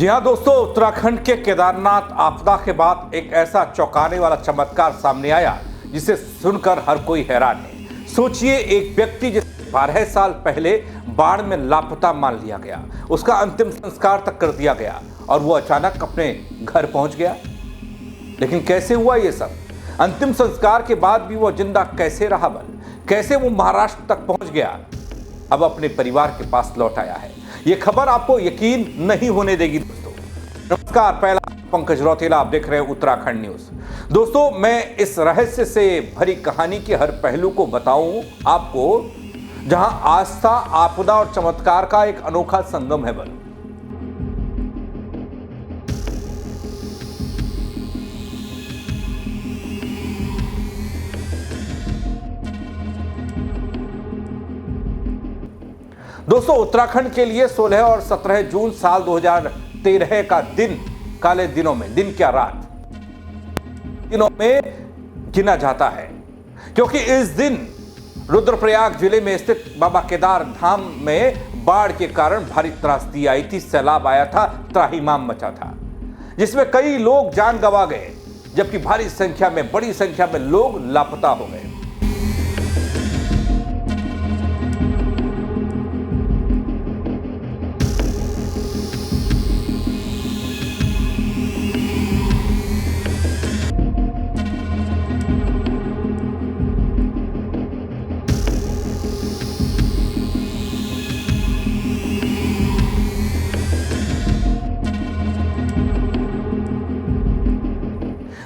जी हाँ दोस्तों, उत्तराखंड के केदारनाथ आपदा के बाद एक ऐसा चौंकाने वाला चमत्कार सामने आया जिसे सुनकर हर कोई हैरान है। सोचिए, एक व्यक्ति जिसे 12 साल पहले बाढ़ में लापता मान लिया गया, उसका अंतिम संस्कार तक कर दिया गया और वो अचानक अपने घर पहुंच गया। लेकिन कैसे हुआ ये सब? अंतिम संस्कार के बाद भी वो जिंदा कैसे रहा? कैसे वो महाराष्ट्र तक पहुंच गया, अब अपने परिवार के पास लौट आया है? ये खबर आपको यकीन नहीं होने देगी दोस्तों। नमस्कार, पहला पंकज रौतेला, आप देख रहे हैं उत्तराखंड न्यूज। दोस्तों, मैं इस रहस्य से भरी कहानी के हर पहलू को बताऊं आपको, जहां आस्था, आपदा और चमत्कार का एक अनोखा संगम है। दोस्तों, उत्तराखंड के लिए 16 और 17 जून साल 2013 का दिन काले दिनों में, दिन क्या रात दिनों में गिना जाता है, क्योंकि इस दिन रुद्रप्रयाग जिले में स्थित बाबा केदार धाम में बाढ़ के कारण भारी त्रासदी आई थी, सैलाब आया था, त्राहिमाम मचा था, जिसमें कई लोग जान गंवा गए, जबकि बड़ी संख्या में लोग लापता हो गए।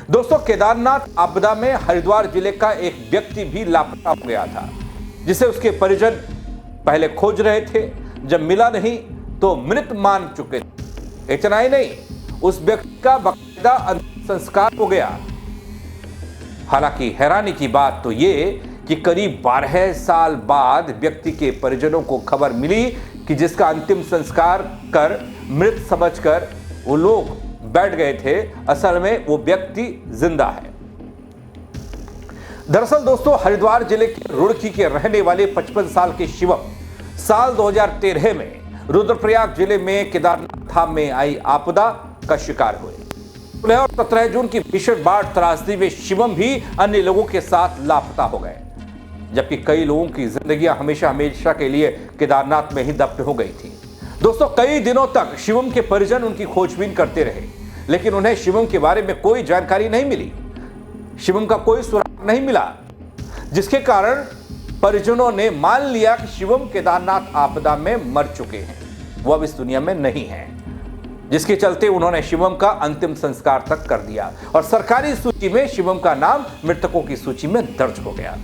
दोस्तों, केदारनाथ आपदा में हरिद्वार जिले का एक व्यक्ति भी लापता हो गया था, जिसे उसके परिजन पहले खोज रहे थे। जब मिला नहीं तो मृत मान चुके थे। इतना ही नहीं, उस व्यक्ति का बाकायदा अंतिम संस्कार हो गया। हालांकि हैरानी की बात तो ये कि करीब 12 साल बाद व्यक्ति के परिजनों को खबर मिली कि जिसका अंतिम संस्कार कर मृत समझकर वो लोग बैठ गए थे, असल में वो व्यक्ति जिंदा है। दरअसल दोस्तों, हरिद्वार जिले के रुड़की के रहने वाले 55 साल के शिवम साल 2013 में रुद्रप्रयाग जिले में केदारनाथ धाम में आई आपदा का शिकार हुए। 16 और 17 जून की भीषण बाढ़ त्रासदी में शिवम भी अन्य लोगों के साथ लापता हो गए, जबकि कई लोगों की जिंदगियां हमेशा के लिए केदारनाथ में ही दफ्न हो गई थी। दोस्तों, कई दिनों तक शिवम के परिजन उनकी खोजबीन करते रहे, लेकिन उन्हें शिवम के बारे में कोई जानकारी नहीं मिली। शिवम का कोई सुराग नहीं मिला, जिसके कारण परिजनों ने मान लिया कि शिवम केदारनाथ आपदा में मर चुके हैं, वो अब इस दुनिया में नहीं है। जिसके चलते उन्होंने शिवम का अंतिम संस्कार तक कर दिया और सरकारी सूची में शिवम का नाम मृतकों की सूची में दर्ज हो गया।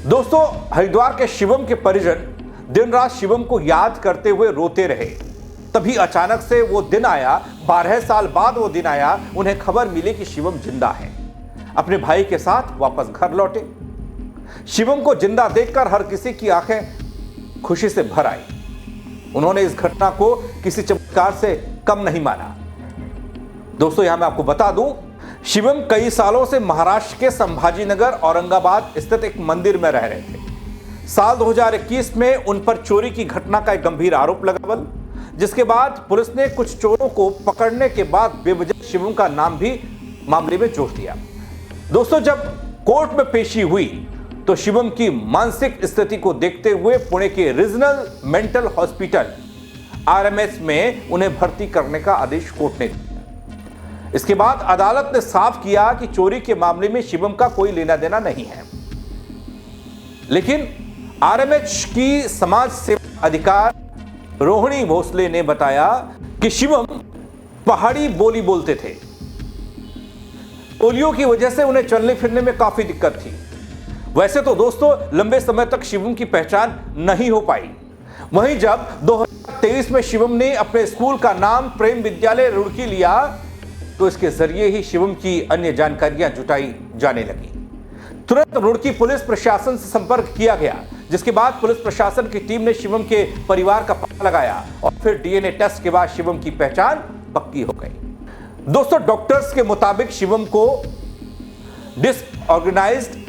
दोस्तों, हरिद्वार के शिवम के परिजन दिन रात शिवम को याद करते हुए रोते रहे। तभी अचानक से वो दिन आया, 12 साल बाद वो दिन आया, उन्हें खबर मिली कि शिवम जिंदा है। अपने भाई के साथ वापस घर लौटे। शिवम को जिंदा देखकर हर किसी की आंखें खुशी से भर आई। उन्होंने इस घटना को किसी चमत्कार से कम नहीं माना। दोस्तों, यहां मैं आपको बता दूं, शिवम कई सालों से महाराष्ट्र के संभाजीनगर, औरंगाबाद स्थित एक मंदिर में रह रहे थे। साल 2021 में उन पर चोरी की घटना का एक गंभीर आरोप लगा, जिसके बाद पुलिस ने कुछ चोरों को पकड़ने के बाद बेवजह शिवम का नाम भी मामले में जोड़ दिया। दोस्तों, जब कोर्ट में पेशी हुई तो शिवम की मानसिक स्थिति को देखते हुए पुणे के रीजनल मेंटल हॉस्पिटल RMH में उन्हें भर्ती करने का आदेश कोर्ट ने दिया। इसके बाद अदालत ने साफ किया कि चोरी के मामले में शिवम का कोई लेना देना नहीं है। लेकिन RMH की समाज सेवा अधिकारी रोहिणी भोसले ने बताया कि शिवम पहाड़ी बोली बोलते थे। पोलियो की वजह से उन्हें चलने फिरने में काफी दिक्कत थी। वैसे तो दोस्तों, लंबे समय तक शिवम की पहचान नहीं हो पाई। वहीं जब 2023 में शिवम ने अपने स्कूल का नाम प्रेम विद्यालय रुड़की लिया, तो इसके जरिए ही शिवम की अन्य जानकारियां जुटाई जाने लगी। तुरंत रुड़की पुलिस प्रशासन से संपर्क किया गया, जिसके बाद पुलिस प्रशासन की टीम ने शिवम के परिवार का पता लगाया और फिर DNA टेस्ट के बाद शिवम की पहचान पक्की हो गई। दोस्तों, डॉक्टर्स के मुताबिक शिवम को डिसऑर्गेनाइज्ड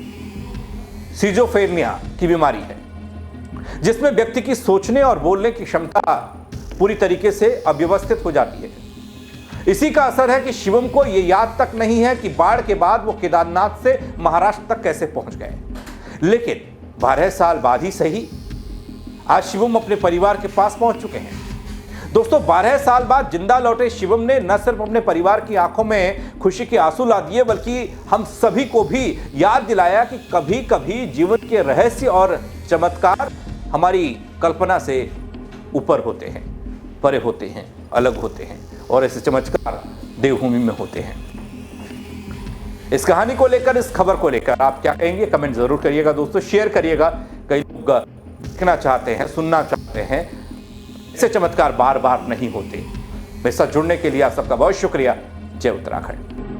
सिजोफ्रेनिया की बीमारी है, जिसमें व्यक्ति की सोचने और बोलने की क्षमता पूरी तरीके से अव्यवस्थित हो जाती है। इसी का असर है कि शिवम को यह याद तक नहीं है कि बाढ़ के बाद वो केदारनाथ से महाराष्ट्र तक कैसे पहुंच गए। लेकिन 12 साल बाद ही सही, आज शिवम अपने परिवार के पास पहुंच चुके हैं। दोस्तों, 12 साल बाद जिंदा लौटे शिवम ने न सिर्फ अपने परिवार की आंखों में खुशी के आंसू ला दिए, बल्कि हम सभी को भी याद दिलाया कि कभी कभी जीवन के रहस्य और चमत्कार हमारी कल्पना से ऊपर होते हैं, परे होते हैं, अलग होते हैं, और ऐसे चमत्कार देवभूमि में होते हैं। इस कहानी को लेकर, इस खबर को लेकर आप क्या कहेंगे, कमेंट जरूर करिएगा दोस्तों, शेयर करिएगा। कई लोग देखना चाहते हैं, सुनना चाहते हैं, ऐसे चमत्कार बार बार नहीं होते। मेरे साथ जुड़ने के लिए आप सबका बहुत शुक्रिया। जय उत्तराखंड।